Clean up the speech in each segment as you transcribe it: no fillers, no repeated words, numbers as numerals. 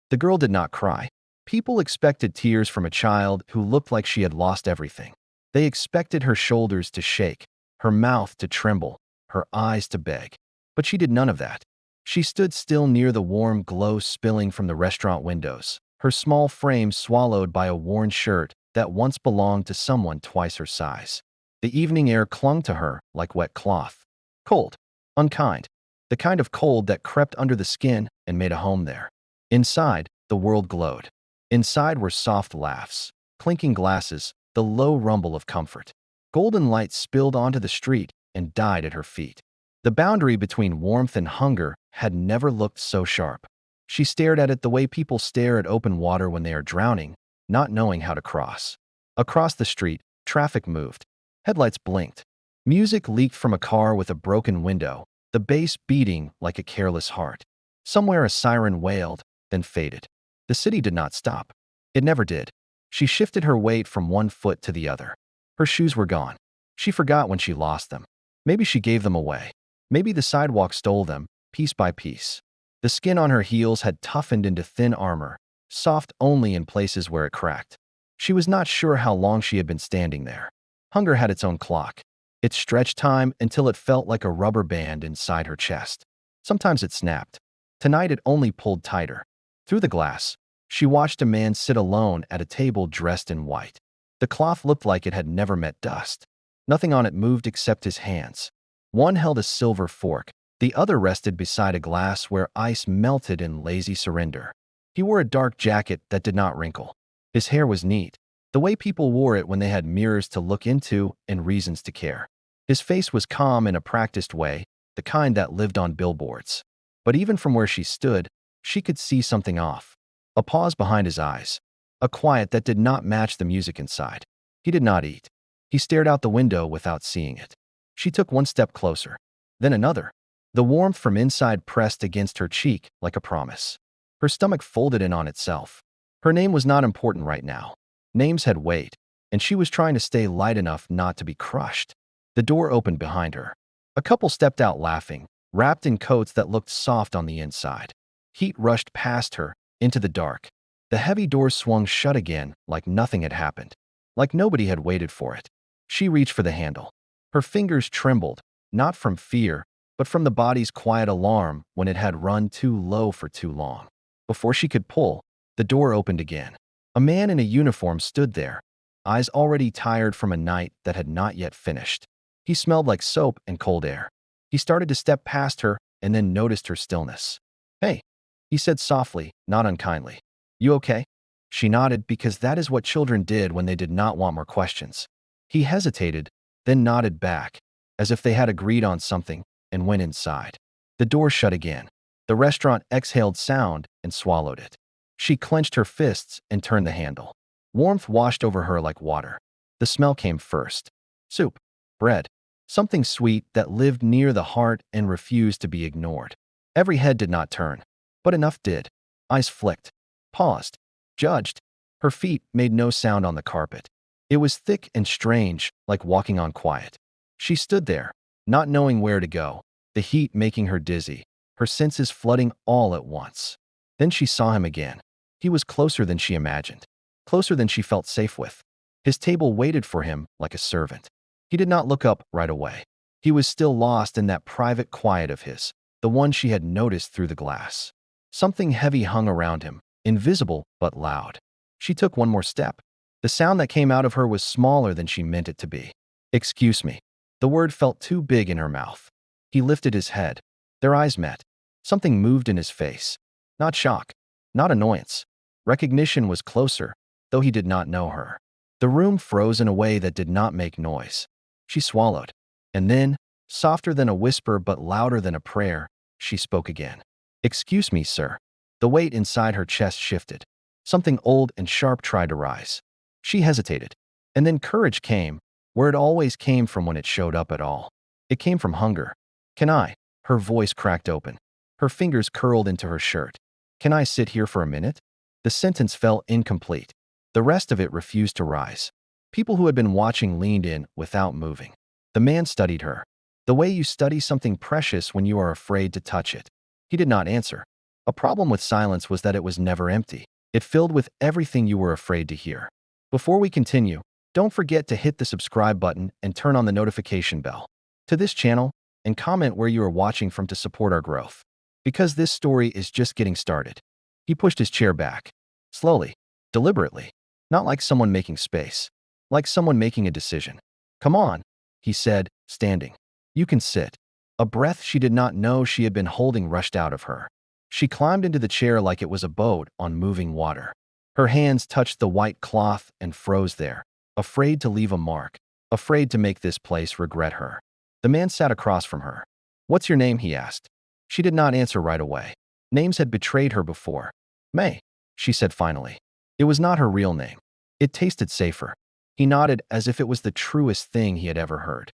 The girl did not cry. People expected tears from a child who looked like she had lost everything. They expected her shoulders to shake, her mouth to tremble, her eyes to beg. But she did none of that. She stood still near the warm glow spilling from the restaurant windows, her small frame swallowed by a worn shirt that once belonged to someone twice her size. The evening air clung to her like wet cloth. Cold, unkind, the kind of cold that crept under the skin and made a home there. Inside, the world glowed. Inside were soft laughs, clinking glasses, the low rumble of comfort. Golden light spilled onto the street and died at her feet. The boundary between warmth and hunger had never looked so sharp. She stared at it the way people stare at open water when they are drowning, not knowing how to cross. Across the street, traffic moved. Headlights blinked. Music leaked from a car with a broken window, the bass beating like a careless heart. Somewhere a siren wailed, then faded. The city did not stop. It never did. She shifted her weight from one foot to the other. Her shoes were gone. She forgot when she lost them. Maybe she gave them away. Maybe the sidewalk stole them, piece by piece. The skin on her heels had toughened into thin armor, soft only in places where it cracked. She was not sure how long she had been standing there. Hunger had its own clock. It stretched time until it felt like a rubber band inside her chest. Sometimes it snapped. Tonight it only pulled tighter. Through the glass, she watched a man sit alone at a table dressed in white. The cloth looked like it had never met dust. Nothing on it moved except his hands. One held a silver fork. The other rested beside a glass where ice melted in lazy surrender. He wore a dark jacket that did not wrinkle. His hair was neat, the way people wore it when they had mirrors to look into and reasons to care. His face was calm in a practiced way, the kind that lived on billboards. But even from where she stood, she could see something off. A pause behind his eyes. A quiet that did not match the music inside. He did not eat. He stared out the window without seeing it. She took one step closer, then another. The warmth from inside pressed against her cheek like a promise. Her stomach folded in on itself. Her name was not important right now. Names had weight, and she was trying to stay light enough not to be crushed. The door opened behind her. A couple stepped out laughing, wrapped in coats that looked soft on the inside. Heat rushed past her, into the dark. The heavy door swung shut again like nothing had happened, like nobody had waited for it. She reached for the handle. Her fingers trembled, not from fear, but from the body's quiet alarm when it had run too low for too long. Before she could pull, the door opened again. A man in a uniform stood there, eyes already tired from a night that had not yet finished. He smelled like soap and cold air. He started to step past her and then noticed her stillness. "Hey," he said softly, not unkindly. "You okay?" She nodded because that is what children did when they did not want more questions. He hesitated, then nodded back, as if they had agreed on something, and went inside. The door shut again. The restaurant exhaled sound and swallowed it. She clenched her fists and turned the handle. Warmth washed over her like water. The smell came first. Soup, bread, something sweet that lived near the heart and refused to be ignored. Every head did not turn, but enough did. Eyes flicked, paused, judged. Her feet made no sound on the carpet. It was thick and strange, like walking on quiet. She stood there, not knowing where to go, the heat making her dizzy, her senses flooding all at once. Then she saw him again. He was closer than she imagined, closer than she felt safe with. His table waited for him like a servant. He did not look up right away. He was still lost in that private quiet of his, the one she had noticed through the glass. Something heavy hung around him, invisible but loud. She took one more step. The sound that came out of her was smaller than she meant it to be. "Excuse me." The word felt too big in her mouth. He lifted his head. Their eyes met. Something moved in his face. Not shock, not annoyance. Recognition was closer, though he did not know her. The room froze in a way that did not make noise. She swallowed. And then, softer than a whisper but louder than a prayer, she spoke again. "Excuse me, sir." The weight inside her chest shifted. Something old and sharp tried to rise. She hesitated. And then courage came, where it always came from when it showed up at all. It came from hunger. "Can I?" Her voice cracked open. Her fingers curled into her shirt. "Can I sit here for a minute?" The sentence fell incomplete. The rest of it refused to rise. People who had been watching leaned in without moving. The man studied her, the way you study something precious when you are afraid to touch it. He did not answer. A problem with silence was that it was never empty. It filled with everything you were afraid to hear. Before we continue, don't forget to hit the subscribe button and turn on the notification bell to this channel and comment where you are watching from to support our growth. Because this story is just getting started. He pushed his chair back. Slowly, deliberately. Not like someone making space. Like someone making a decision. Come on, he said, standing. You can sit. A breath she did not know she had been holding rushed out of her. She climbed into the chair like it was a boat on moving water. Her hands touched the white cloth and froze there, afraid to leave a mark, afraid to make this place regret her. The man sat across from her. What's your name? He asked. She did not answer right away. Names had betrayed her before. May, she said finally. It was not her real name. It tasted safer. He nodded as if it was the truest thing he had ever heard.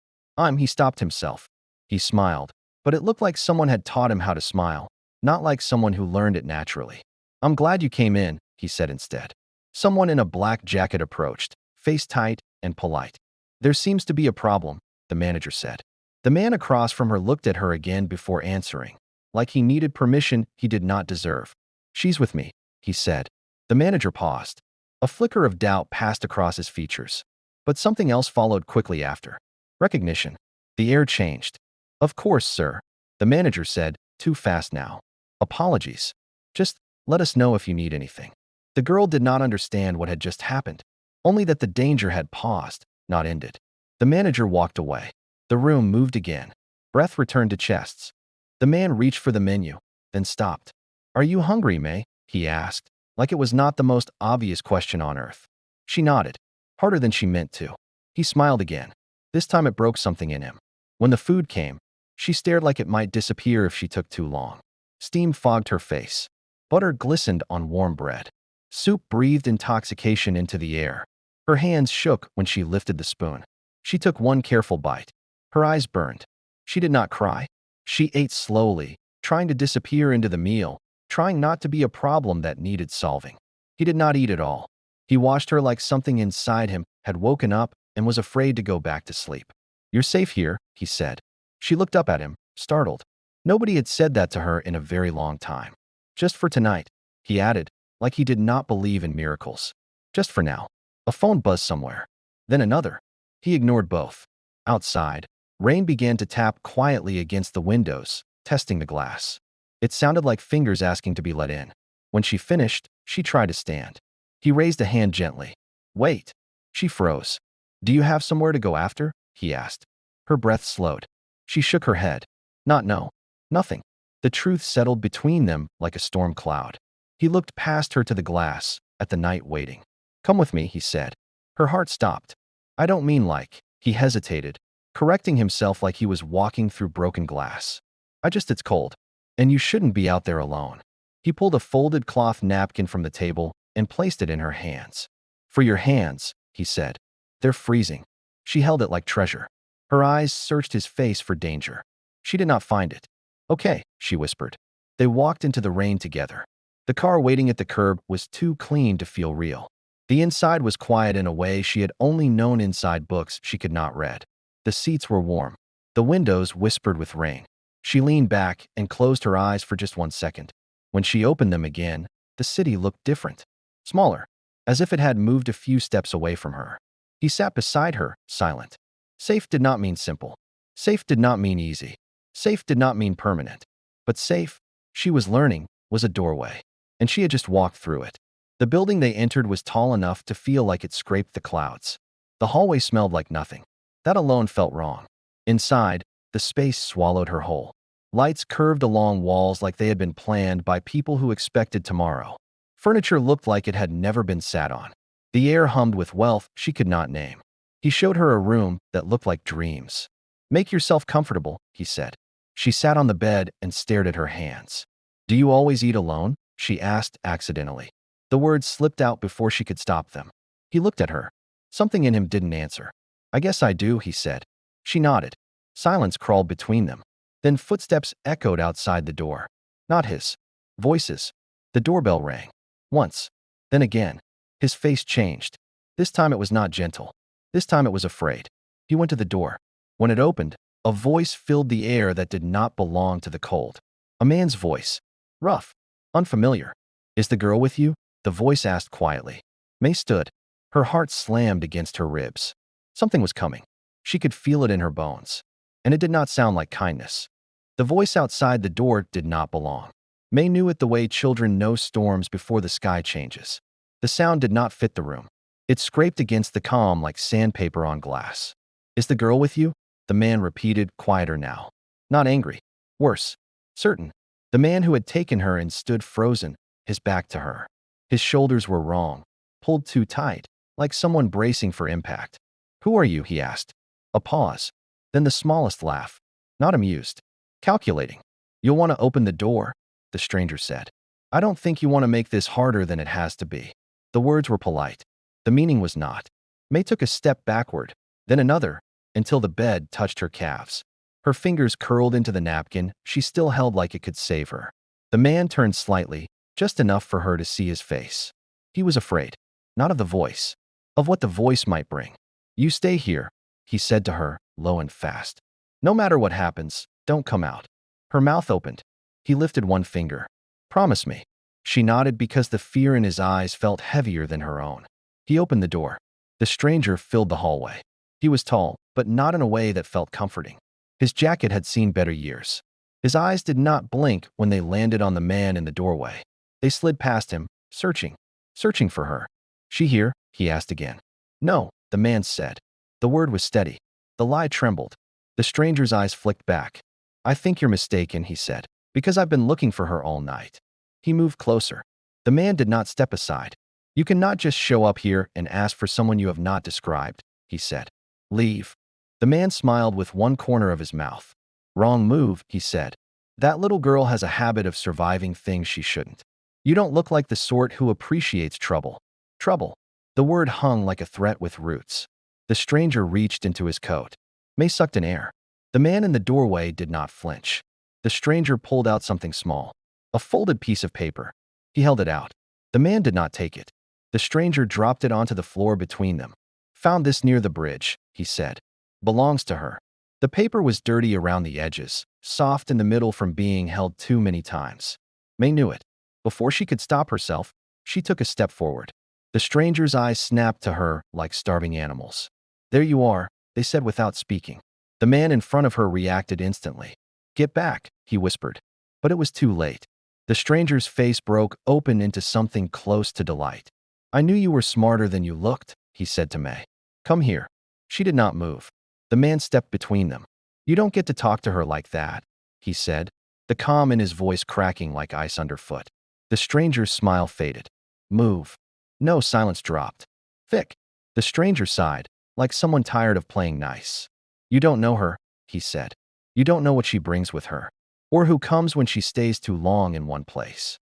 He stopped himself. He smiled, but it looked like someone had taught him how to smile, not like someone who learned it naturally. I'm glad you came in, he said instead. Someone in a black jacket approached, face tight and polite. There seems to be a problem, the manager said. The man across from her looked at her again before answering, like he needed permission he did not deserve. She's with me, he said. The manager paused. A flicker of doubt passed across his features. But something else followed quickly after. Recognition. The air changed. Of course, sir, the manager said, too fast now. Apologies. Just let us know if you need anything. The girl did not understand what had just happened, only that the danger had paused, not ended. The manager walked away. The room moved again. Breath returned to chests. The man reached for the menu, then stopped. Are you hungry, May? He asked, like it was not the most obvious question on earth. She nodded, harder than she meant to. He smiled again. This time it broke something in him. When the food came, she stared like it might disappear if she took too long. Steam fogged her face. Butter glistened on warm bread. Soup breathed intoxication into the air. Her hands shook when she lifted the spoon. She took one careful bite. Her eyes burned. She did not cry. She ate slowly, trying to disappear into the meal, trying not to be a problem that needed solving. He did not eat at all. He watched her like something inside him had woken up and was afraid to go back to sleep. You're safe here, he said. She looked up at him, startled. Nobody had said that to her in a very long time. Just for tonight, he added, like he did not believe in miracles. Just for now. A phone buzzed somewhere. Then another. He ignored both. Outside, rain began to tap quietly against the windows, testing the glass. It sounded like fingers asking to be let in. When she finished, she tried to stand. He raised a hand gently. Wait. She froze. Do you have somewhere to go after? He asked. Her breath slowed. She shook her head. No. Nothing. The truth settled between them like a storm cloud. He looked past her to the glass, at the night waiting. Come with me, he said. Her heart stopped. I don't mean like. He hesitated, correcting himself like he was walking through broken glass. It's cold. And you shouldn't be out there alone. He pulled a folded cloth napkin from the table and placed it in her hands. For your hands, he said. They're freezing. She held it like treasure. Her eyes searched his face for danger. She did not find it. Okay, she whispered. They walked into the rain together. The car waiting at the curb was too clean to feel real. The inside was quiet in a way she had only known inside books she could not read. The seats were warm. The windows whispered with rain. She leaned back and closed her eyes for just 1 second. When she opened them again, the city looked different. Smaller, as if it had moved a few steps away from her. He sat beside her, silent. Safe did not mean simple. Safe did not mean easy. Safe did not mean permanent. But safe, she was learning, was a doorway. And she had just walked through it. The building they entered was tall enough to feel like it scraped the clouds. The hallway smelled like nothing. That alone felt wrong. Inside, the space swallowed her whole. Lights curved along walls like they had been planned by people who expected tomorrow. Furniture looked like it had never been sat on. The air hummed with wealth she could not name. He showed her a room that looked like dreams. Make yourself comfortable, he said. She sat on the bed and stared at her hands. Do you always eat alone? She asked accidentally. The words slipped out before she could stop them. He looked at her. Something in him didn't answer. I guess I do, he said. She nodded. Silence crawled between them. Then footsteps echoed outside the door. Not his. Voices. The doorbell rang. Once. Then again. His face changed. This time it was not gentle. This time it was afraid. He went to the door. When it opened, a voice filled the air that did not belong to the cold. A man's voice. Rough. Unfamiliar. Is the girl with you? The voice asked quietly. May stood. Her heart slammed against her ribs. Something was coming. She could feel it in her bones. And it did not sound like kindness. The voice outside the door did not belong. May knew it the way children know storms before the sky changes. The sound did not fit the room. It scraped against the calm like sandpaper on glass. Is the girl with you? The man repeated, quieter now. Not angry. Worse. Certain. The man who had taken her and stood frozen, his back to her. His shoulders were wrong, pulled too tight, like someone bracing for impact. Who are you? He asked. A pause. Then the smallest laugh. Not amused. Calculating. You'll want to open the door, the stranger said. I don't think you want to make this harder than it has to be. The words were polite. The meaning was not. May took a step backward, then another, until the bed touched her calves. Her fingers curled into the napkin she still held like it could save her. The man turned slightly, just enough for her to see his face. He was afraid, not of the voice, of what the voice might bring. You stay here, he said to her, low and fast. No matter what happens, don't come out. Her mouth opened. He lifted one finger. Promise me. She nodded because the fear in his eyes felt heavier than her own. He opened the door. The stranger filled the hallway. He was tall, but not in a way that felt comforting. His jacket had seen better years. His eyes did not blink when they landed on the man in the doorway. They slid past him, searching for her. She here? He asked again. No, the man said. The word was steady. The lie trembled. The stranger's eyes flicked back. I think you're mistaken, he said, because I've been looking for her all night. He moved closer. The man did not step aside. You cannot just show up here and ask for someone you have not described, he said. Leave. The man smiled with one corner of his mouth. Wrong move, he said. That little girl has a habit of surviving things she shouldn't. You don't look like the sort who appreciates trouble. Trouble. The word hung like a threat with roots. The stranger reached into his coat. May sucked in air. The man in the doorway did not flinch. The stranger pulled out something small. A folded piece of paper. He held it out. The man did not take it. The stranger dropped it onto the floor between them. Found this near the bridge, he said. Belongs to her. The paper was dirty around the edges, soft in the middle from being held too many times. May knew it. Before she could stop herself, she took a step forward. The stranger's eyes snapped to her like starving animals. There you are, they said without speaking. The man in front of her reacted instantly. Get back, he whispered. But it was too late. The stranger's face broke open into something close to delight. I knew you were smarter than you looked, he said to May. Come here. She did not move. The man stepped between them. You don't get to talk to her like that, he said, the calm in his voice cracking like ice underfoot. The stranger's smile faded. Move. No, silence dropped. Thick. The stranger sighed, like someone tired of playing nice. You don't know her, he said. You don't know what she brings with her, or who comes when she stays too long in one place.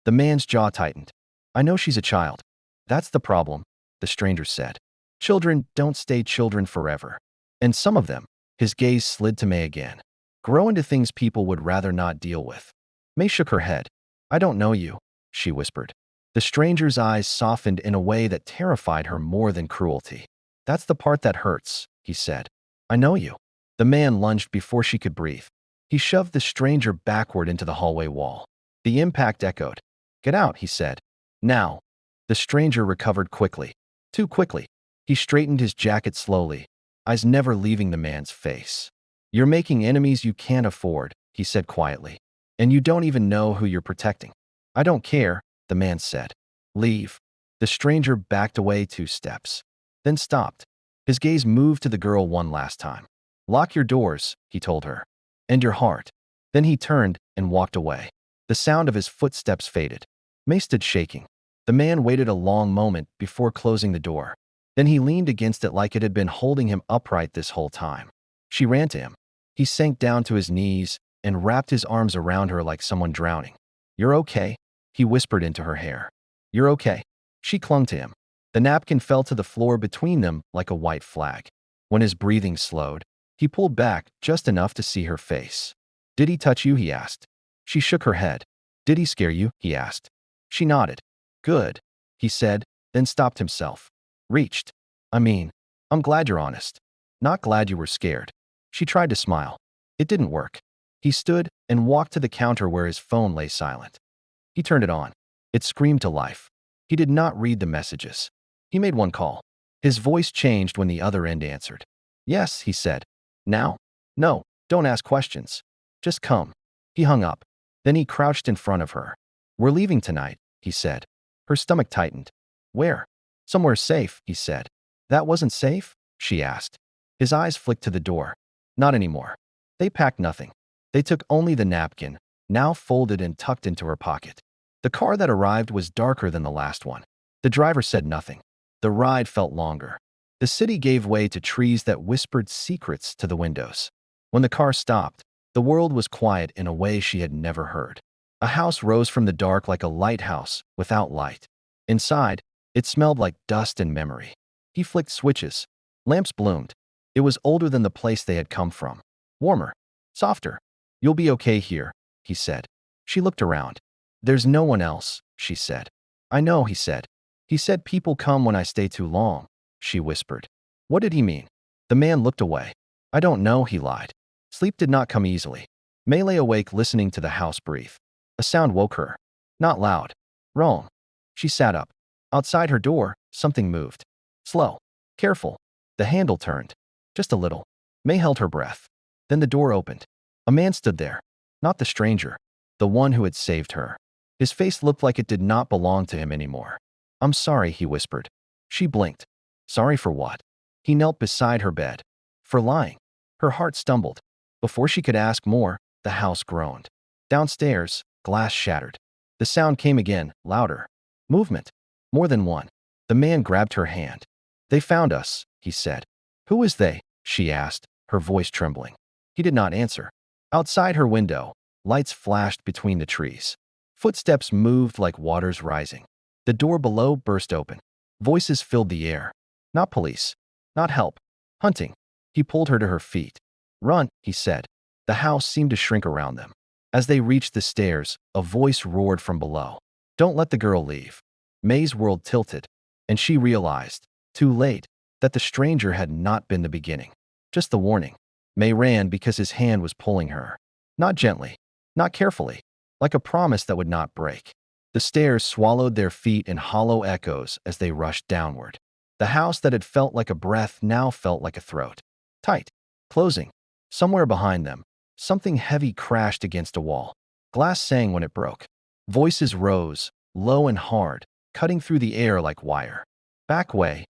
The man's jaw tightened. I know she's a child. That's the problem, the stranger said. Children don't stay children forever. And some of them, his gaze slid to May again, grow into things people would rather not deal with. May shook her head. I don't know you, she whispered. The stranger's eyes softened in a way that terrified her more than cruelty. That's the part that hurts, he said. I know you. The man lunged before she could breathe. He shoved the stranger backward into the hallway wall. The impact echoed. Get out, he said. Now. The stranger recovered quickly. Too quickly. He straightened his jacket slowly, eyes never leaving the man's face. You're making enemies you can't afford, he said quietly. And you don't even know who you're protecting. I don't care, the man said. Leave. The stranger backed away 2 steps, then stopped. His gaze moved to the girl one last time. Lock your doors, he told her. And your heart. Then he turned and walked away. The sound of his footsteps faded. May stood shaking. The man waited a long moment before closing the door. Then he leaned against it like it had been holding him upright this whole time. She ran to him. He sank down to his knees and wrapped his arms around her like someone drowning. You're okay, he whispered into her hair. You're okay. She clung to him. The napkin fell to the floor between them like a white flag. When his breathing slowed, he pulled back just enough to see her face. Did he touch you? He asked. She shook her head. Did he scare you? He asked. She nodded. Good, he said, then stopped himself. Reached. I'm glad you're honest. Not glad you were scared. She tried to smile. It didn't work. He stood and walked to the counter where his phone lay silent. He turned it on. It screamed to life. He did not read the messages. He made one call. His voice changed when the other end answered. Yes, he said. Now? No, don't ask questions. Just come. He hung up. Then he crouched in front of her. We're leaving tonight, he said. Her stomach tightened. Where? Somewhere safe, he said. That wasn't safe? She asked. His eyes flicked to the door. Not anymore. They packed nothing. They took only the napkin, now folded and tucked into her pocket. The car that arrived was darker than the last one. The driver said nothing. The ride felt longer. The city gave way to trees that whispered secrets to the windows. When the car stopped, the world was quiet in a way she had never heard. A house rose from the dark like a lighthouse without light. Inside, it smelled like dust and memory. He flicked switches. Lamps bloomed. It was older than the place they had come from. Warmer. Softer. You'll be okay here, he said. She looked around. There's no one else, she said. I know, he said. He said people come when I stay too long, she whispered. What did he mean? The man looked away. I don't know, he lied. Sleep did not come easily. May lay awake listening to the house breathe. A sound woke her. Not loud. Wrong. She sat up. Outside her door, something moved. Slow. Careful. The handle turned. Just a little. May held her breath. Then the door opened. A man stood there. Not the stranger. The one who had saved her. His face looked like it did not belong to him anymore. I'm sorry, he whispered. She blinked. Sorry for what? He knelt beside her bed. For lying. Her heart stumbled. Before she could ask more, the house groaned. Downstairs, glass shattered. The sound came again, louder. Movement. More than one. The man grabbed her hand. They found us, he said. Who is they? She asked, her voice trembling. He did not answer. Outside her window, lights flashed between the trees. Footsteps moved like waters rising. The door below burst open. Voices filled the air. Not police. Not help. Hunting. He pulled her to her feet. Run, he said. The house seemed to shrink around them. As they reached the stairs, a voice roared from below. Don't let the girl leave. May's world tilted, and she realized, too late, that the stranger had not been the beginning. Just the warning. May ran because his hand was pulling her. Not gently. Not carefully. Like a promise that would not break. The stairs swallowed their feet in hollow echoes as they rushed downward. The house that had felt like a breath now felt like a throat. Tight. Closing. Somewhere behind them, something heavy crashed against a wall. Glass sang when it broke. Voices rose, low and hard, cutting through the air like wire. Back way,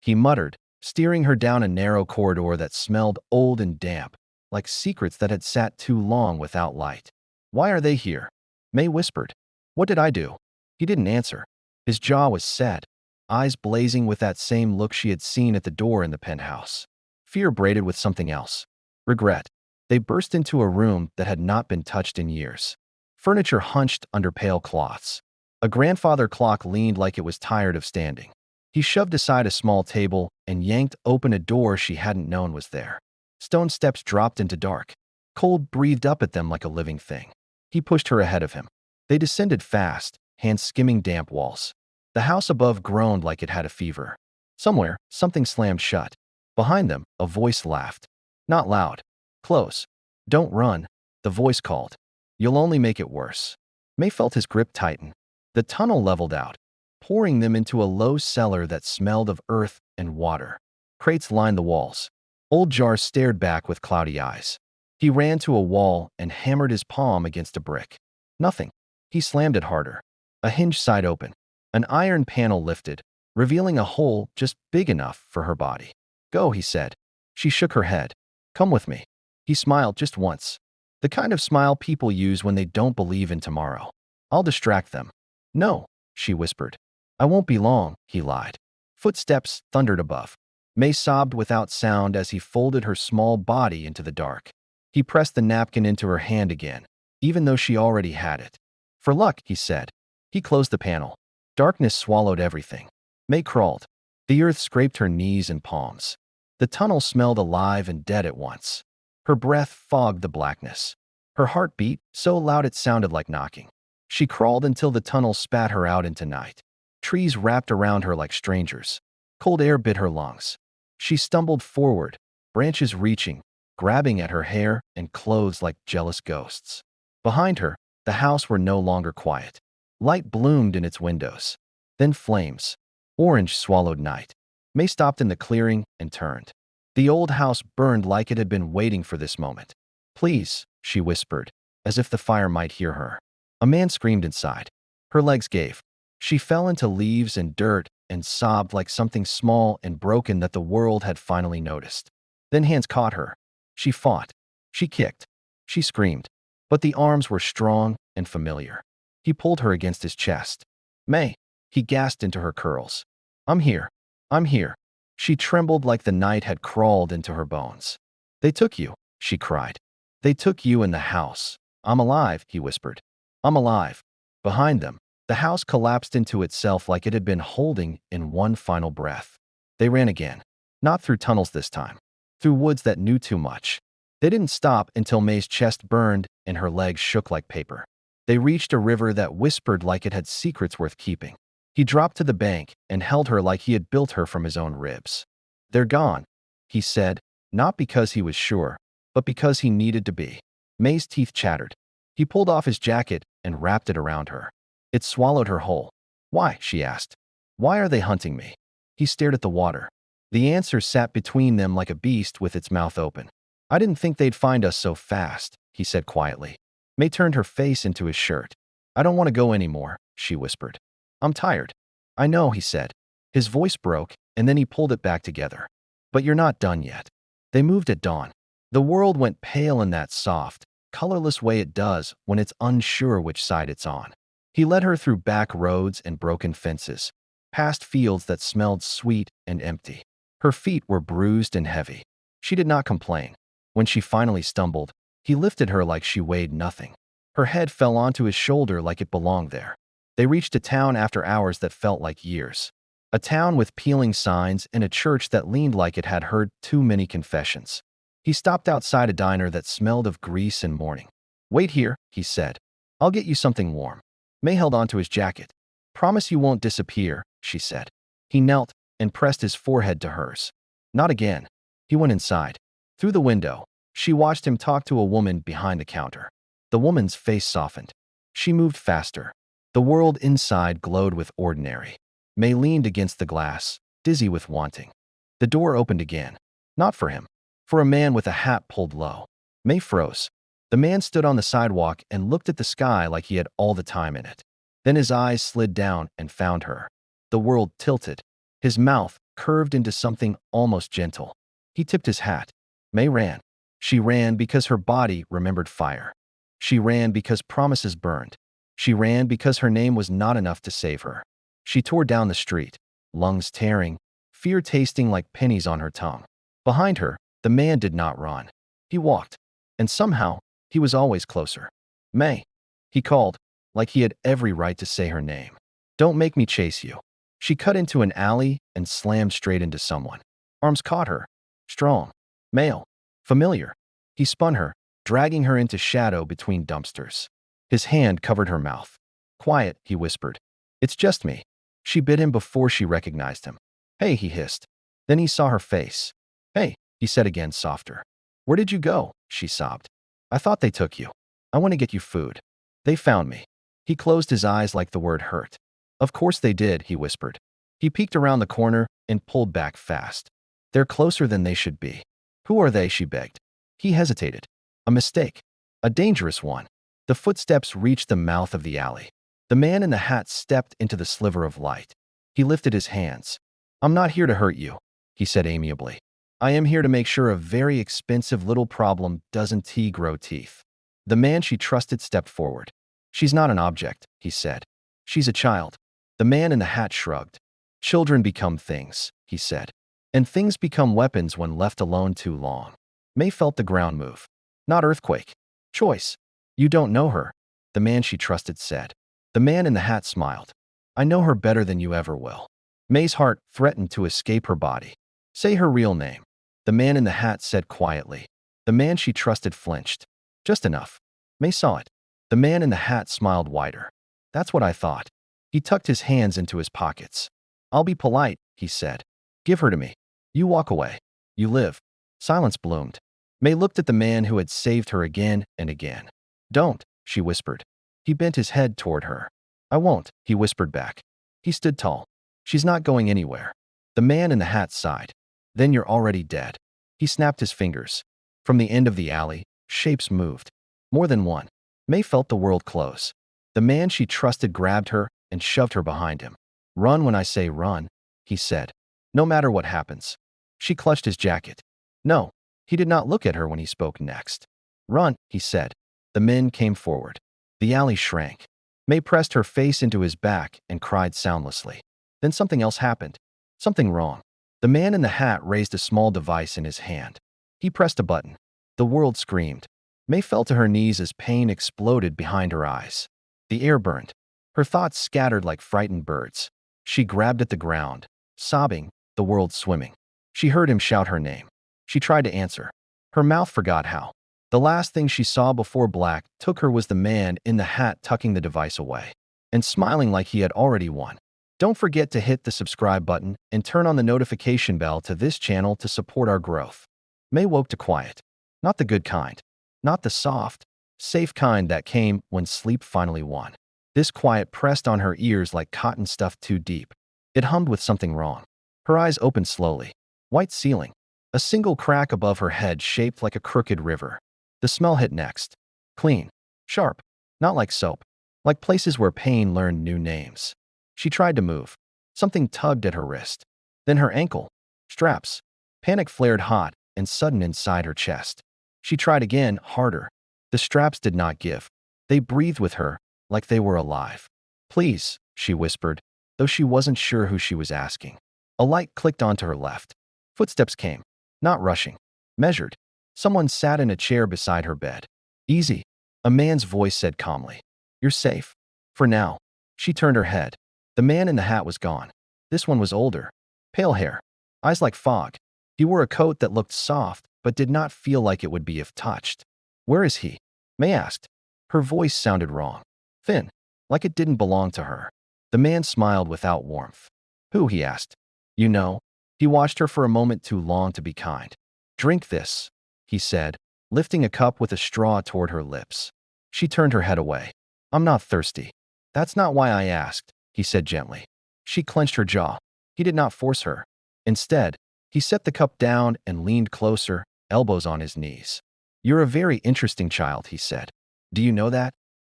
he muttered, steering her down a narrow corridor that smelled old and damp, like secrets that had sat too long without light. Why are they here? May whispered. What did I do? He didn't answer. His jaw was set, eyes blazing with that same look she had seen at the door in the penthouse. Fear braided with something else. Regret. They burst into a room that had not been touched in years. Furniture hunched under pale cloths. A grandfather clock leaned like it was tired of standing. He shoved aside a small table and yanked open a door she hadn't known was there. Stone steps dropped into dark. Cold breathed up at them like a living thing. He pushed her ahead of him. They descended fast, hands skimming damp walls. The house above groaned like it had a fever. Somewhere, something slammed shut. Behind them, a voice laughed. Not loud. Close. Don't run, the voice called. You'll only make it worse. May felt his grip tighten. The tunnel leveled out, pouring them into a low cellar that smelled of earth and water. Crates lined the walls. Old jars stared back with cloudy eyes. He ran to a wall and hammered his palm against a brick. Nothing. He slammed it harder. A hinge side open. An iron panel lifted, revealing a hole just big enough for her body. Go, he said. She shook her head. Come with me. He smiled just once. The kind of smile people use when they don't believe in tomorrow. I'll distract them. No, she whispered. I won't be long, he lied. Footsteps thundered above. May sobbed without sound as he folded her small body into the dark. He pressed the napkin into her hand again, even though she already had it. For luck, he said. He closed the panel. Darkness swallowed everything. May crawled. The earth scraped her knees and palms. The tunnel smelled alive and dead at once. Her breath fogged the blackness. Her heart beat so loud it sounded like knocking. She crawled until the tunnel spat her out into night. Trees wrapped around her like strangers. Cold air bit her lungs. She stumbled forward, branches reaching, grabbing at her hair and clothes like jealous ghosts. Behind her, the house were no longer quiet. Light bloomed in its windows. Then flames. Orange swallowed night. May stopped in the clearing and turned. The old house burned like it had been waiting for this moment. Please, she whispered, as if the fire might hear her. A man screamed inside. Her legs gave. She fell into leaves and dirt and sobbed like something small and broken that the world had finally noticed. Then hands caught her. She fought. She kicked. She screamed. But the arms were strong and familiar. He pulled her against his chest. May, he gasped into her curls. I'm here. I'm here. She trembled like the night had crawled into her bones. They took you, she cried. They took you in the house. I'm alive, he whispered. I'm alive. Behind them, the house collapsed into itself like it had been holding in one final breath. They ran again. Not through tunnels this time. Through woods that knew too much. They didn't stop until May's chest burned and her legs shook like paper. They reached a river that whispered like it had secrets worth keeping. He dropped to the bank and held her like he had built her from his own ribs. They're gone, he said, not because he was sure, but because he needed to be. May's teeth chattered. He pulled off his jacket and wrapped it around her. It swallowed her whole. Why? She asked. Why are they hunting me? He stared at the water. The answer sat between them like a beast with its mouth open. I didn't think they'd find us so fast, he said quietly. May turned her face into his shirt. I don't want to go anymore, she whispered. I'm tired. I know, he said. His voice broke, and then he pulled it back together. But you're not done yet. They moved at dawn. The world went pale in that soft, colorless way it does when it's unsure which side it's on. He led her through back roads and broken fences, past fields that smelled sweet and empty. Her feet were bruised and heavy. She did not complain. When she finally stumbled, he lifted her like she weighed nothing. Her head fell onto his shoulder like it belonged there. They reached a town after hours that felt like years. A town with peeling signs and a church that leaned like it had heard too many confessions. He stopped outside a diner that smelled of grease and mourning. Wait here, he said. I'll get you something warm. May held onto his jacket. Promise you won't disappear, she said. He knelt and pressed his forehead to hers. Not again. He went inside. Through the window, she watched him talk to a woman behind the counter. The woman's face softened. She moved faster. The world inside glowed with ordinary. May leaned against the glass, dizzy with wanting. The door opened again. Not for him. For a man with a hat pulled low. May froze. The man stood on the sidewalk and looked at the sky like he had all the time in it. Then his eyes slid down and found her. The world tilted. His mouth curved into something almost gentle. He tipped his hat. May ran. She ran because her body remembered fire. She ran because promises burned. She ran because her name was not enough to save her. She tore down the street, lungs tearing, fear tasting like pennies on her tongue. Behind her, the man did not run. He walked. And somehow, he was always closer. May, he called, like he had every right to say her name. Don't make me chase you. She cut into an alley and slammed straight into someone. Arms caught her. Strong. Male. Familiar. He spun her, dragging her into shadow between dumpsters. His hand covered her mouth. Quiet, he whispered. It's just me. She bit him before she recognized him. Hey, he hissed. Then he saw her face. Hey, he said again, softer. Where did you go? She sobbed. I thought they took you. I want to get you food. They found me. He closed his eyes like the word hurt. Of course they did, he whispered. He peeked around the corner and pulled back fast. They're closer than they should be. Who are they? She begged. He hesitated. A mistake. A dangerous one. The footsteps reached the mouth of the alley. The man in the hat stepped into the sliver of light. He lifted his hands. I'm not here to hurt you, he said amiably. I am here to make sure a very expensive little problem doesn't grow teeth. The man she trusted stepped forward. She's not an object, he said. She's a child. The man in the hat shrugged. Children become things, he said. And things become weapons when left alone too long. May felt the ground move. Not earthquake. Choice. You don't know her, the man she trusted said. The man in the hat smiled. I know her better than you ever will. May's heart threatened to escape her body. Say her real name, the man in the hat said quietly. The man she trusted flinched. Just enough. May saw it. The man in the hat smiled wider. That's what I thought. He tucked his hands into his pockets. I'll be polite, he said. Give her to me. You walk away. You live. Silence bloomed. May looked at the man who had saved her again and again. Don't, she whispered. He bent his head toward her. I won't, he whispered back. He stood tall. She's not going anywhere. The man in the hat sighed. Then you're already dead. He snapped his fingers. From the end of the alley, shapes moved. More than one. May felt the world close. The man she trusted grabbed her and shoved her behind him. Run when I say run, he said. No matter what happens. She clutched his jacket. No, he did not look at her when he spoke next. Run, he said. The men came forward. The alley shrank. May pressed her face into his back and cried soundlessly. Then something else happened. Something wrong. The man in the hat raised a small device in his hand. He pressed a button. The world screamed. May fell to her knees as pain exploded behind her eyes. The air burned. Her thoughts scattered like frightened birds. She grabbed at the ground, sobbing, the world swimming. She heard him shout her name. She tried to answer. Her mouth forgot how. The last thing she saw before black took her was the man in the hat tucking the device away and smiling like he had already won. Don't forget to hit the subscribe button and turn on the notification bell to this channel to support our growth. May woke to quiet. Not the good kind. Not the soft, safe kind that came when sleep finally won. This quiet pressed on her ears like cotton stuffed too deep. It hummed with something wrong. Her eyes opened slowly. White ceiling. A single crack above her head shaped like a crooked river. The smell hit next. Clean. Sharp. Not like soap. Like places where pain learned new names. She tried to move. Something tugged at her wrist. Then her ankle. Straps. Panic flared hot and sudden inside her chest. She tried again, harder. The straps did not give. They breathed with her, like they were alive. Please, she whispered, though she wasn't sure who she was asking. A light clicked onto her left. Footsteps came. Not rushing. Measured. Someone sat in a chair beside her bed. Easy. A man's voice said calmly. You're safe. For now. She turned her head. The man in the hat was gone. This one was older. Pale hair. Eyes like fog. He wore a coat that looked soft, but did not feel like it would be if touched. Where is he? May asked. Her voice sounded wrong. Thin. Like it didn't belong to her. The man smiled without warmth. Who? He asked. You know. He watched her for a moment too long to be kind. Drink this, he said, lifting a cup with a straw toward her lips. She turned her head away. I'm not thirsty. That's not why I asked, he said gently. She clenched her jaw. He did not force her. Instead, he set the cup down and leaned closer, elbows on his knees. You're a very interesting child, he said. Do you know that?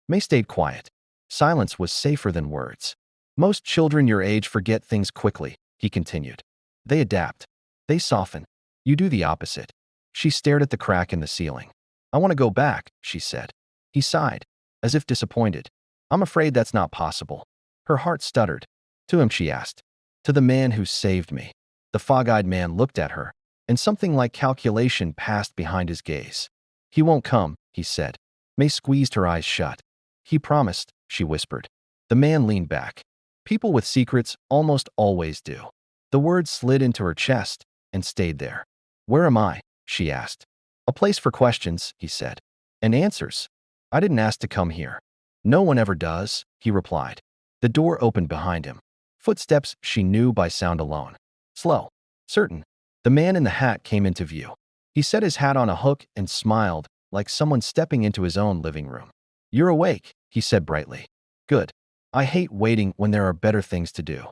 May stayed quiet. Silence was safer than words. Most children your age forget things quickly, he continued. They adapt. They soften. You do the opposite. She stared at the crack in the ceiling. I want to go back, she said. He sighed, as if disappointed. I'm afraid that's not possible. Her heart stuttered. To him, she asked. To the man who saved me. The fog-eyed man looked at her, and something like calculation passed behind his gaze. He won't come, he said. May squeezed her eyes shut. He promised, she whispered. The man leaned back. People with secrets almost always do. The words slid into her chest and stayed there. Where am I? She asked. A place for questions, he said. And answers. I didn't ask to come here. No one ever does, he replied. The door opened behind him. Footsteps she knew by sound alone. Slow. Certain. The man in the hat came into view. He set his hat on a hook and smiled, like someone stepping into his own living room. You're awake, he said brightly. Good. I hate waiting when there are better things to do.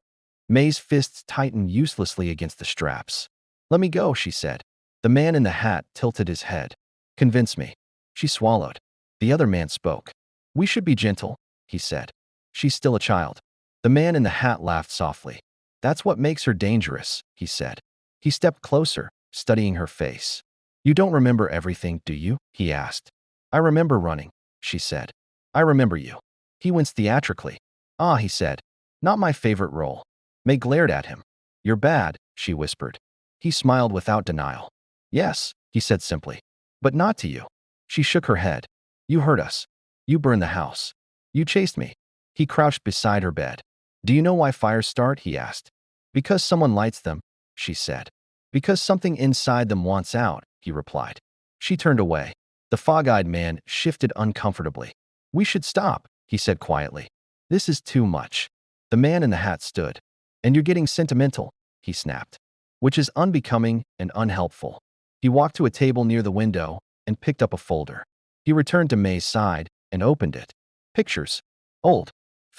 May's fists tightened uselessly against the straps. Let me go, she said. The man in the hat tilted his head. Convince me. She swallowed. The other man spoke. We should be gentle, he said. She's still a child. The man in the hat laughed softly. That's what makes her dangerous, he said. He stepped closer, studying her face. You don't remember everything, do you? He asked. I remember running, she said. I remember you. He winced theatrically. Ah, he said. Not my favorite role. May glared at him. You're bad, she whispered. He smiled without denial. Yes, he said simply. But not to you. She shook her head. You hurt us. You burned the house. You chased me. He crouched beside her bed. Do you know why fires start? He asked. Because someone lights them, she said. Because something inside them wants out, he replied. She turned away. The fog-eyed man shifted uncomfortably. We should stop, he said quietly. This is too much. The man in the hat stood. And you're getting sentimental, he snapped. Which is unbecoming and unhelpful. He walked to a table near the window and picked up a folder. He returned to May's side and opened it. Pictures. Old.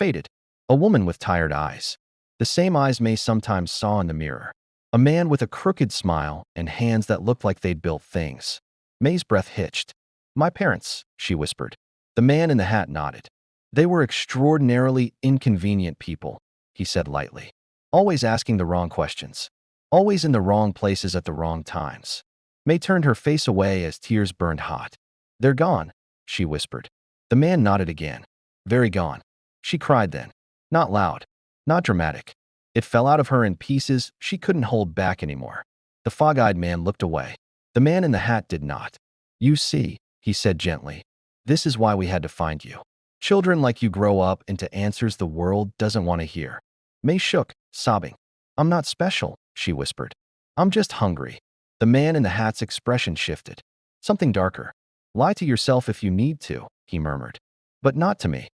Faded. A woman with tired eyes. The same eyes May sometimes saw in the mirror. A man with a crooked smile and hands that looked like they'd built things. May's breath hitched. My parents, she whispered. The man in the hat nodded. They were extraordinarily inconvenient people, he said lightly. Always asking the wrong questions. Always in the wrong places at the wrong times. May turned her face away as tears burned hot. They're gone, she whispered. The man nodded again. Very gone. She cried then. Not loud. Not dramatic. It fell out of her in pieces she couldn't hold back anymore. The fog-eyed man looked away. The man in the hat did not. You see, he said gently. This is why we had to find you. Children like you grow up into answers the world doesn't want to hear. May shook, sobbing. I'm not special, she whispered. I'm just hungry. The man in the hat's expression shifted. Something darker. Lie to yourself if you need to, he murmured. But not to me.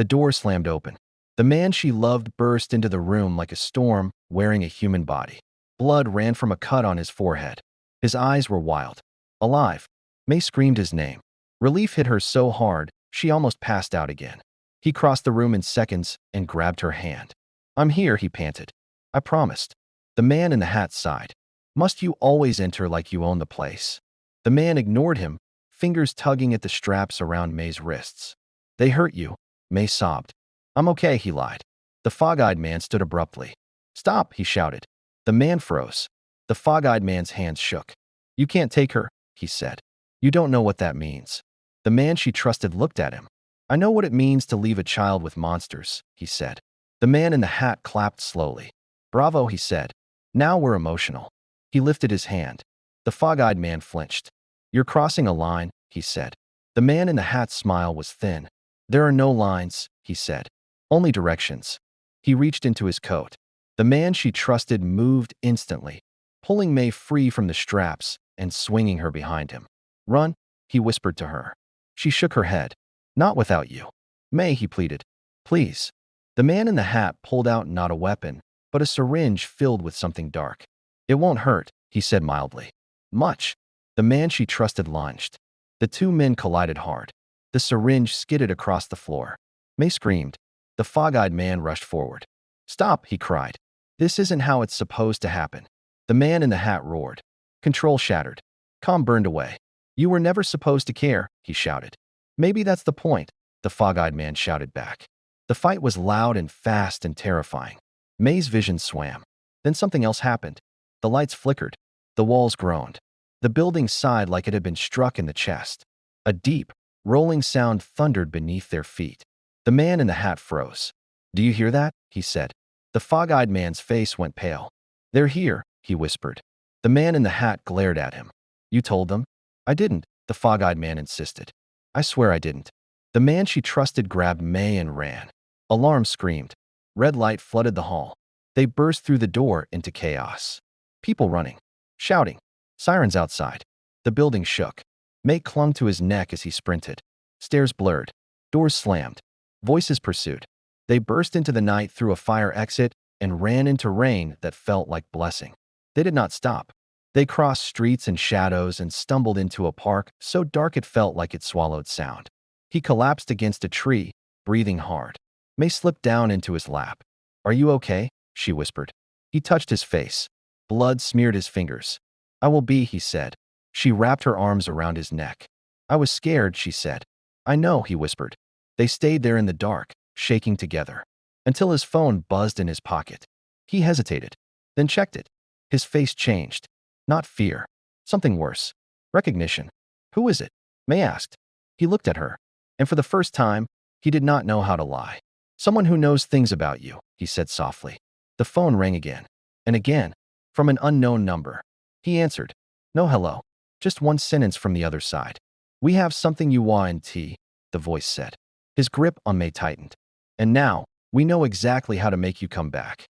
The door slammed open. The man she loved burst into the room like a storm, wearing a human body. Blood ran from a cut on his forehead. His eyes were wild. Alive. May screamed his name. Relief hit her so hard, she almost passed out again. He crossed the room in seconds and grabbed her hand. I'm here, he panted. I promised. The man in the hat sighed. Must you always enter like you own the place? The man ignored him, fingers tugging at the straps around May's wrists. They hurt you, May sobbed. I'm okay, he lied. The fog-eyed man stood abruptly. Stop, he shouted. The man froze. The fog-eyed man's hands shook. You can't take her, he said. You don't know what that means. The man she trusted looked at him. I know what it means to leave a child with monsters, he said. The man in the hat clapped slowly. Bravo, he said. Now we're emotional. He lifted his hand. The fog-eyed man flinched. You're crossing a line, he said. The man in the hat's smile was thin. There are no lines, he said. Only directions. He reached into his coat. The man she trusted moved instantly, pulling May free from the straps and swinging her behind him. Run, he whispered to her. She shook her head. Not without you. May, he pleaded. Please. The man in the hat pulled out not a weapon, but a syringe filled with something dark. It won't hurt, he said mildly. Much. The man she trusted lunged. The two men collided hard. The syringe skidded across the floor. May screamed. The fog-eyed man rushed forward. Stop, he cried. This isn't how it's supposed to happen. The man in the hat roared. Control shattered. Calm burned away. You were never supposed to care, he shouted. Maybe that's the point, the fog-eyed man shouted back. The fight was loud and fast and terrifying. May's vision swam. Then something else happened. The lights flickered. The walls groaned. The building sighed like it had been struck in the chest. A deep, rolling sound thundered beneath their feet. The man in the hat froze. Do you hear that? He said. The fog-eyed man's face went pale. They're here, he whispered. The man in the hat glared at him. You told them? I didn't, the fog-eyed man insisted. I swear I didn't. The man she trusted grabbed May and ran. Alarm screamed. Red light flooded the hall. They burst through the door into chaos. People running, shouting, sirens outside. The building shook. May clung to his neck as he sprinted. Stairs blurred. Doors slammed. Voices pursued. They burst into the night through a fire exit and ran into rain that felt like blessing. They did not stop. They crossed streets and shadows and stumbled into a park so dark it felt like it swallowed sound. He collapsed against a tree, breathing hard. May slipped down into his lap. Are you okay? She whispered. He touched his face. Blood smeared his fingers. I will be, he said. She wrapped her arms around his neck. I was scared, she said. I know, he whispered. They stayed there in the dark, shaking together, until his phone buzzed in his pocket. He hesitated, then checked it. His face changed. Not fear. Something worse. Recognition. Who is it? May asked. He looked at her, and for the first time, he did not know how to lie. Someone who knows things about you, he said softly. The phone rang again, and again, from an unknown number. He answered. No hello. Just one sentence from the other side. We have something you want, the voice said. His grip on May tightened. And now, we know exactly how to make you come back.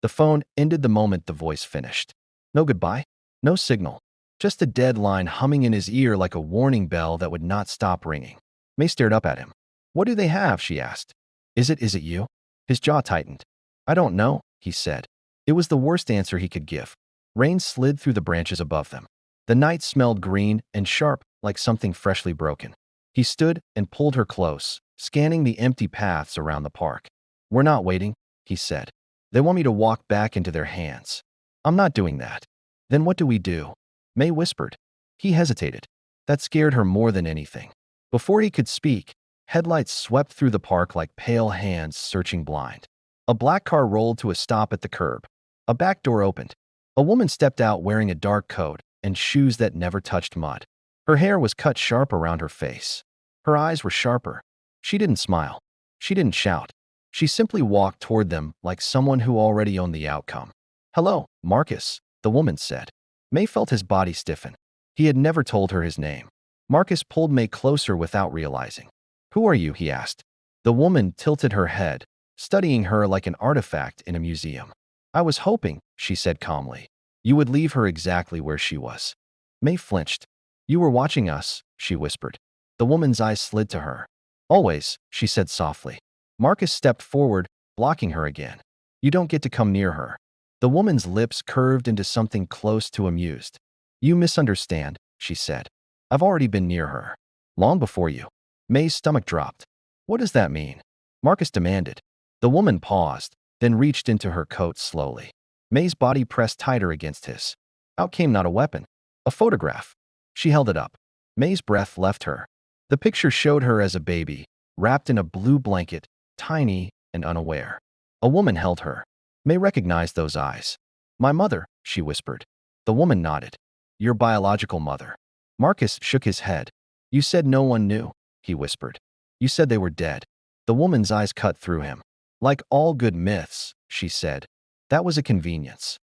The phone ended the moment the voice finished. No goodbye, no signal, just a dead line humming in his ear like a warning bell that would not stop ringing. May stared up at him. What do they have? She asked. Is it you? His jaw tightened. I don't know, he said. It was the worst answer he could give. Rain slid through the branches above them. The night smelled green and sharp like something freshly broken. He stood and pulled her close, scanning the empty paths around the park. We're not waiting, he said. They want me to walk back into their hands. I'm not doing that. Then what do we do? May whispered. He hesitated. That scared her more than anything. Before he could speak, headlights swept through the park like pale hands searching blind. A black car rolled to a stop at the curb. A back door opened. A woman stepped out wearing a dark coat and shoes that never touched mud. Her hair was cut sharp around her face. Her eyes were sharper. She didn't smile. She didn't shout. She simply walked toward them like someone who already owned the outcome. "Hello, Marcus," the woman said. May felt his body stiffen. He had never told her his name. Marcus pulled May closer without realizing. "Who are you?" he asked. The woman tilted her head, studying her like an artifact in a museum. "I was hoping," she said calmly, "you would leave her exactly where she was." May flinched. "You were watching us," she whispered. The woman's eyes slid to her. "Always," she said softly. Marcus stepped forward, blocking her again. "You don't get to come near her." The woman's lips curved into something close to amused. "You misunderstand," she said. "I've already been near her. Long before you." May's stomach dropped. "What does that mean?" Marcus demanded. The woman paused, then reached into her coat slowly. May's body pressed tighter against his. Out came not a weapon, a photograph. She held it up. May's breath left her. The picture showed her as a baby, wrapped in a blue blanket, tiny and unaware. A woman held her. May recognized those eyes. "My mother," she whispered. The woman nodded. "Your biological mother." Marcus shook his head. "You said no one knew," he whispered. "You said they were dead." The woman's eyes cut through him. "Like all good myths," she said. "That was a convenience."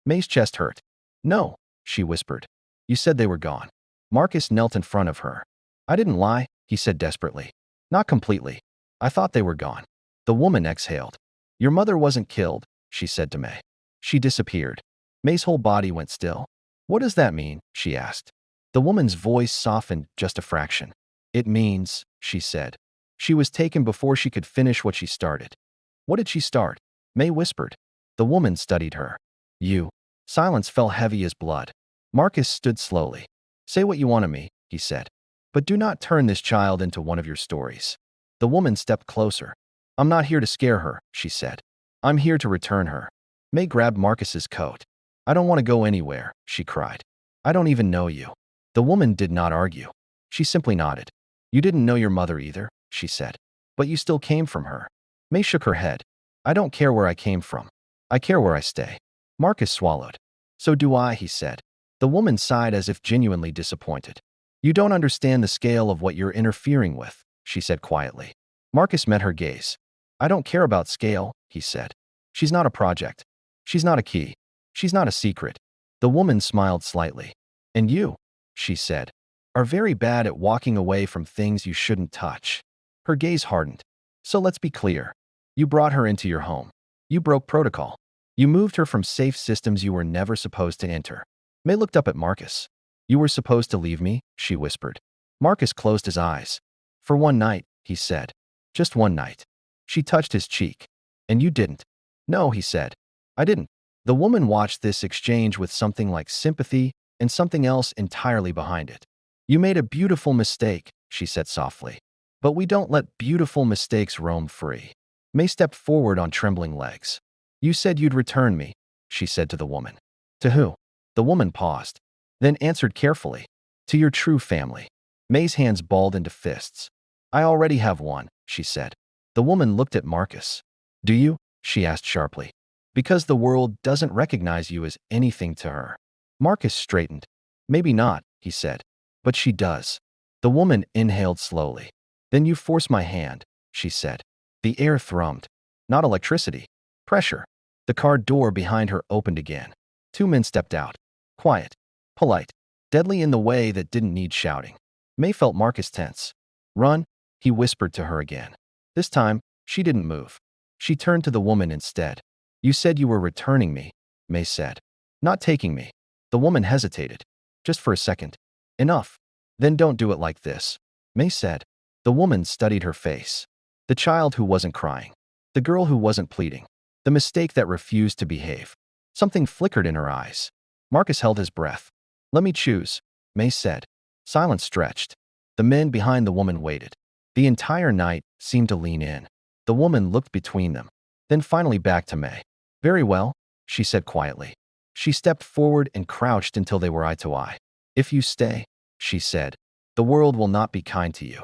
May's chest hurt. "No," she whispered. "You said they were gone." Marcus knelt in front of her. "I didn't lie," he said desperately. "Not completely. I thought they were gone." The woman exhaled. "Your mother wasn't killed," she said to May. She disappeared. May's whole body went still. "What does that mean?" she asked. The woman's voice softened just a fraction. "It means," she said, "she was taken before she could finish what she started." "What did she start?" May whispered. The woman studied her. "You." Silence fell heavy as blood. Marcus stood slowly. "Say what you want of me," he said. "But do not turn this child into one of your stories." The woman stepped closer. "I'm not here to scare her," she said. "I'm here to return her." May grabbed Marcus's coat. "I don't want to go anywhere," she cried. "I don't even know you." The woman did not argue. She simply nodded. "You didn't know your mother either," she said. "But you still came from her." May shook her head. "I don't care where I came from. I care where I stay." Marcus swallowed. "So do I," he said. The woman sighed as if genuinely disappointed. "You don't understand the scale of what you're interfering with," she said quietly. Marcus met her gaze. "I don't care about scale," he said. "She's not a project. She's not a key. She's not a secret." The woman smiled slightly. "And you," she said, "are very bad at walking away from things you shouldn't touch." Her gaze hardened. "So let's be clear. You brought her into your home. You broke protocol. You moved her from safe systems you were never supposed to enter." May looked up at Marcus. "You were supposed to leave me," she whispered. Marcus closed his eyes. "For one night," he said. "Just one night." She touched his cheek. "And you didn't." "No," he said. "I didn't." The woman watched this exchange with something like sympathy and something else entirely behind it. "You made a beautiful mistake," she said softly. "But we don't let beautiful mistakes roam free." May stepped forward on trembling legs. "You said you'd return me," she said to the woman. "To who?" The woman paused, then answered carefully. "To your true family." May's hands balled into fists. "I already have one," she said. The woman looked at Marcus. "Do you?" she asked sharply. "Because the world doesn't recognize you as anything to her." Marcus straightened. "Maybe not," he said. "But she does." The woman inhaled slowly. "Then you force my hand," she said. The air thrummed. Not electricity. Pressure. The car door behind her opened again. Two men stepped out. Quiet. Polite. Deadly in the way that didn't need shouting. May felt Marcus tense. "Run," he whispered to her again. This time, she didn't move. She turned to the woman instead. "You said you were returning me," May said. "Not taking me." The woman hesitated. "Just for a second." "Enough." "Then don't do it like this," May said. The woman studied her face. The child who wasn't crying. The girl who wasn't pleading. The mistake that refused to behave. Something flickered in her eyes. Marcus held his breath. "Let me choose," May said. Silence stretched. The men behind the woman waited. The entire night seemed to lean in. The woman looked between them. Then finally back to May. Very well, she said quietly. She stepped forward and crouched until they were eye to eye. If you stay, she said, the world will not be kind to you.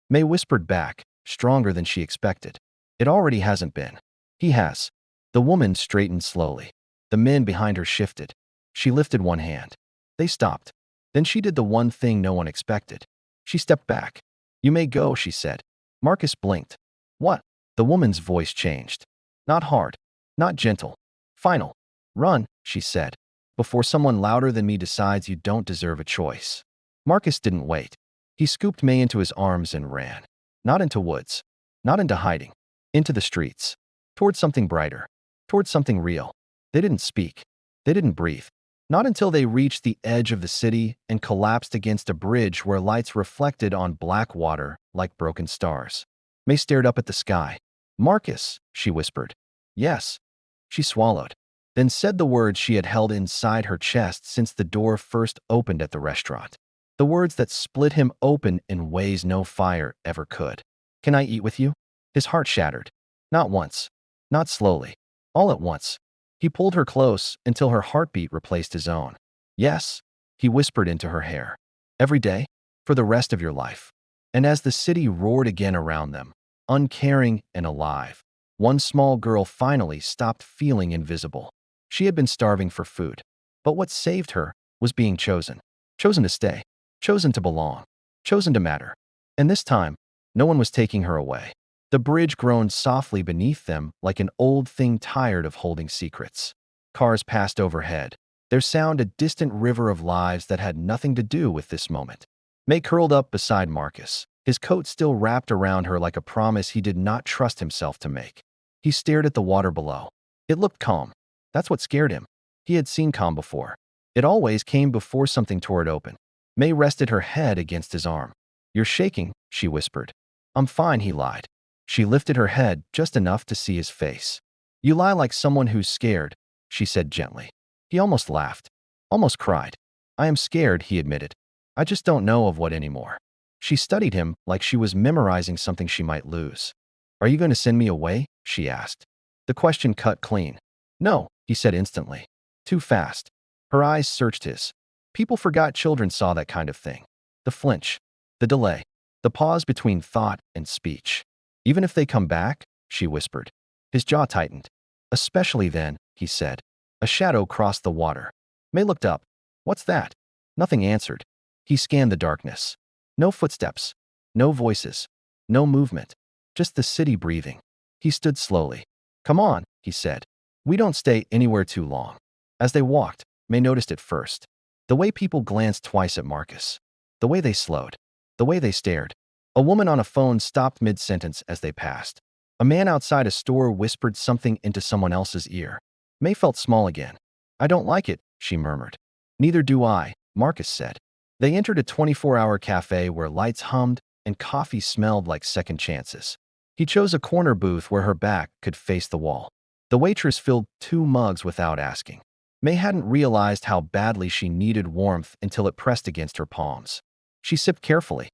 May whispered back, stronger than she expected. It already hasn't been. He has. The woman straightened slowly. The men behind her shifted. She lifted one hand. They stopped. Then she did the one thing no one expected. She stepped back. You may go, she said. Marcus blinked. What? The woman's voice changed. Not hard. Not gentle. Final. Run, she said, before someone louder than me decides you don't deserve a choice. Marcus didn't wait. He scooped May into his arms and ran. Not into woods. Not into hiding. Into the streets. Towards something brighter. Towards something real. They didn't speak. They didn't breathe. Not until they reached the edge of the city and collapsed against a bridge where lights reflected on black water like broken stars. May stared up at the sky. Marcus, she whispered. Yes. She swallowed. Then said the words she had held inside her chest since the door first opened at the restaurant. The words that split him open in ways no fire ever could. Can I eat with you? His heart shattered. Not once. Not slowly. All at once. He pulled her close until her heartbeat replaced his own. Yes, he whispered into her hair. Every day, for the rest of your life. And as the city roared again around them, uncaring and alive, one small girl finally stopped feeling invisible. She had been starving for food. But what saved her was being chosen. Chosen to stay. Chosen to belong. Chosen to matter. And this time, no one was taking her away. The bridge groaned softly beneath them like an old thing tired of holding secrets. Cars passed overhead, their sound a distant river of lives that had nothing to do with this moment. May curled up beside Marcus, his coat still wrapped around her like a promise he did not trust himself to make. He stared at the water below. It looked calm. That's what scared him. He had seen calm before. It always came before something tore it open. May rested her head against his arm. You're shaking, she whispered. I'm fine, he lied. She lifted her head just enough to see his face. You lie like someone who's scared, she said gently. He almost laughed. Almost cried. I am scared, he admitted. I just don't know of what anymore. She studied him like she was memorizing something she might lose. Are you going to send me away? She asked. The question cut clean. No, he said instantly. Too fast. Her eyes searched his. People forgot children saw that kind of thing. The flinch. The delay. The pause between thought and speech. Even if they come back, she whispered. His jaw tightened. Especially then, he said. A shadow crossed the water. May looked up. What's that? Nothing answered. He scanned the darkness. No footsteps. No voices. No movement. Just the city breathing. He stood slowly. Come on, he said. We don't stay anywhere too long. As they walked, May noticed it first. The way people glanced twice at Marcus. The way they slowed. The way they stared. A woman on a phone stopped mid-sentence as they passed. A man outside a store whispered something into someone else's ear. May felt small again. I don't like it, she murmured. Neither do I, Marcus said. They entered a 24-hour cafe where lights hummed and coffee smelled like second chances. He chose a corner booth where her back could face the wall. The waitress filled 2 mugs without asking. May hadn't realized how badly she needed warmth until it pressed against her palms. She sipped carefully.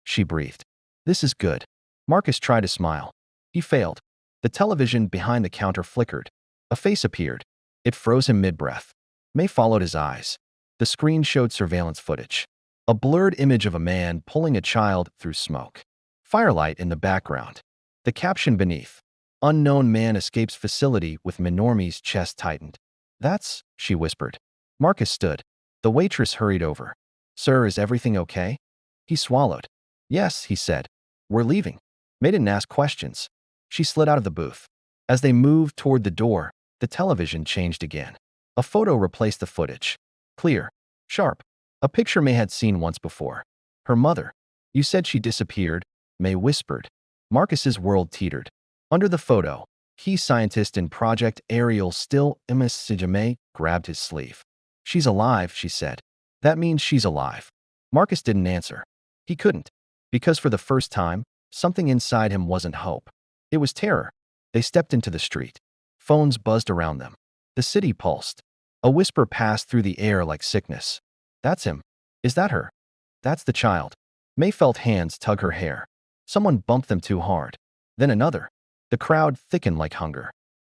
She breathed. This is good. Marcus tried to smile. He failed. The television behind the counter flickered. A face appeared. It froze him mid-breath. May followed his eyes. The screen showed surveillance footage. A blurred image of a man pulling a child through smoke. Firelight in the background. The caption beneath. Unknown man escapes facility with Minormi's chest tightened. That's, she whispered. Marcus stood. The waitress hurried over. Sir, is everything okay? He swallowed. Yes, he said. We're leaving. May didn't ask questions. She slid out of the booth. As they moved toward the door, the television changed again. A photo replaced the footage. Clear. Sharp. A picture May had seen once before. Her mother. You said she disappeared, May whispered. Marcus's world teetered. Under the photo, key scientist in Project Ariel still May grabbed his sleeve. She's alive, she said. That means she's alive. Marcus didn't answer. He couldn't. Because for the first time, something inside him wasn't hope. It was terror. They stepped into the street. Phones buzzed around them. The city pulsed. A whisper passed through the air like sickness. That's him. Is that her? That's the child. May felt hands tug her hair. Someone bumped them too hard. Then another. The crowd thickened like hunger.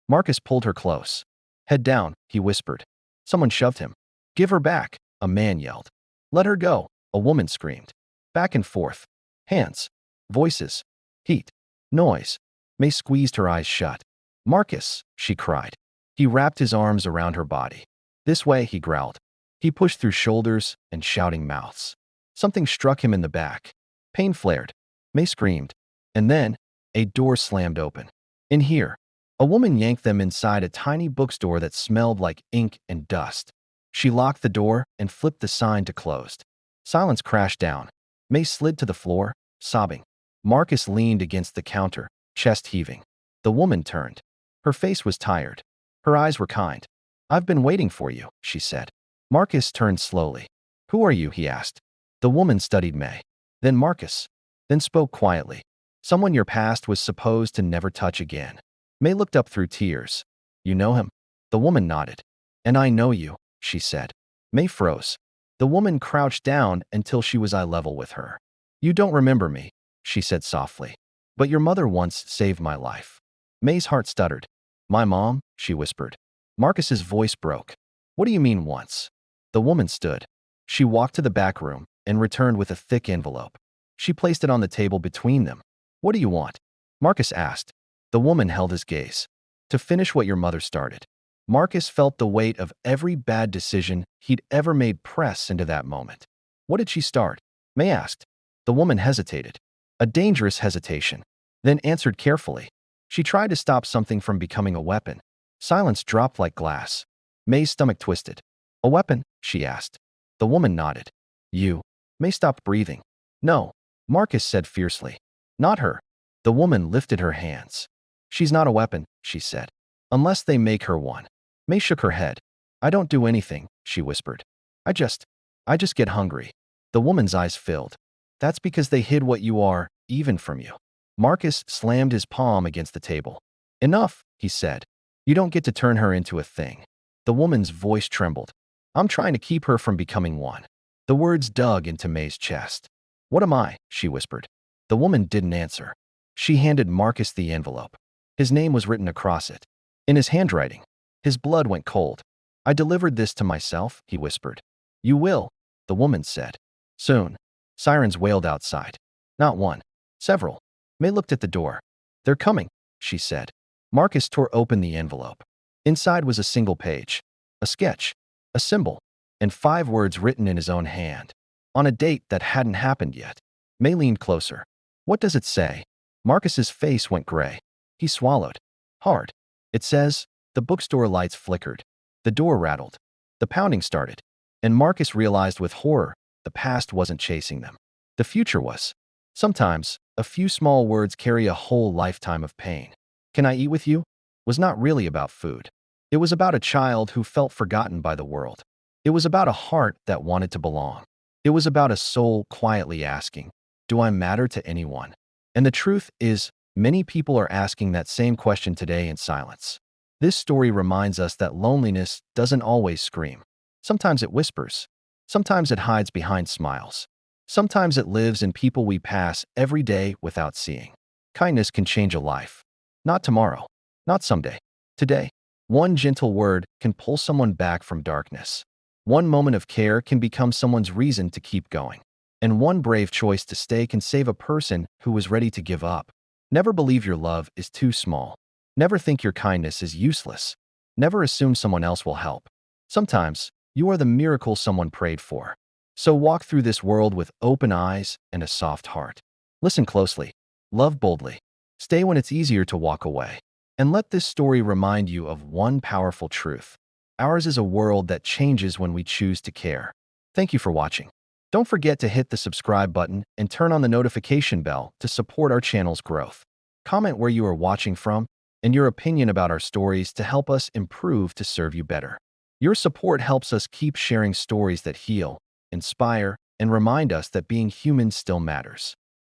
Marcus pulled her close. Head down, he whispered. Someone shoved him. Give her back, a man yelled. Let her go, a woman screamed. Back and forth. Hands. Voices. Heat. Noise. May squeezed her eyes shut. Marcus, she cried. He wrapped his arms around her body. This way, he growled. He pushed through shoulders and shouting mouths. Something struck him in the back. Pain flared. May screamed. And then, a door slammed open. In here, a woman yanked them inside a tiny bookstore that smelled like ink and dust. She locked the door and flipped the sign to closed. Silence crashed down. May slid to the floor, sobbing. Marcus leaned against the counter, chest heaving. The woman turned. Her face was tired. Her eyes were kind. I've been waiting for you, she said. Marcus turned slowly. Who are you, he asked. The woman studied May. Then Marcus. Then spoke quietly. Someone your past was supposed to never touch again. May looked up through tears. You know him? The woman nodded. And I know you, she said. May froze. The woman crouched down until she was eye level with her. You don't remember me, she said softly. But your mother once saved my life. May's heart stuttered. My mom, she whispered. Marcus's voice broke. What do you mean once? The woman stood. She walked to the back room and returned with a thick envelope. She placed it on the table between them. What do you want? Marcus asked. The woman held his gaze. To finish what your mother started. Marcus felt the weight of every bad decision he'd ever made press into that moment. What did she start? May asked. The woman hesitated. A dangerous hesitation. Then answered carefully. She tried to stop something from becoming a weapon. Silence dropped like glass. May's stomach twisted. A weapon? She asked. The woman nodded. You. May stopped breathing. No, Marcus said fiercely. Not her. The woman lifted her hands. She's not a weapon, she said. Unless they make her one. May shook her head. I don't do anything, she whispered. I just get hungry. The woman's eyes filled. That's because they hid what you are, even from you. Marcus slammed his palm against the table. Enough, he said. You don't get to turn her into a thing. The woman's voice trembled. I'm trying to keep her from becoming one. The words dug into May's chest. What am I? She whispered. The woman didn't answer. She handed Marcus the envelope. His name was written across it. In his handwriting. His blood went cold. I delivered this to myself, he whispered. You will, the woman said. Soon. Sirens wailed outside. Not one. Several. May looked at the door. They're coming, she said. Marcus tore open the envelope. Inside was a single page. A sketch. A symbol. And 5 words written in his own hand. On a date that hadn't happened yet. May leaned closer. What does it say? Marcus's face went gray. He swallowed. Hard. It says, the bookstore lights flickered. The door rattled. The pounding started. And Marcus realized with horror, the past wasn't chasing them. The future was. Sometimes, a few small words carry a whole lifetime of pain. Can I eat with you? Was not really about food. It was about a child who felt forgotten by the world. It was about a heart that wanted to belong. It was about a soul quietly asking, do I matter to anyone? And the truth is, many people are asking that same question today in silence. This story reminds us that loneliness doesn't always scream. Sometimes it whispers. Sometimes it hides behind smiles. Sometimes it lives in people we pass every day without seeing. Kindness can change a life. Not tomorrow. Not someday. Today. One gentle word can pull someone back from darkness. One moment of care can become someone's reason to keep going. And one brave choice to stay can save a person who was ready to give up. Never believe your love is too small. Never think your kindness is useless. Never assume someone else will help. Sometimes, you are the miracle someone prayed for. So walk through this world with open eyes and a soft heart. Listen closely. Love boldly. Stay when it's easier to walk away. And let this story remind you of one powerful truth. Ours is a world that changes when we choose to care. Thank you for watching. Don't forget to hit the subscribe button and turn on the notification bell to support our channel's growth. Comment where you are watching from and your opinion about our stories to help us improve to serve you better. Your support helps us keep sharing stories that heal, inspire, and remind us that being human still matters.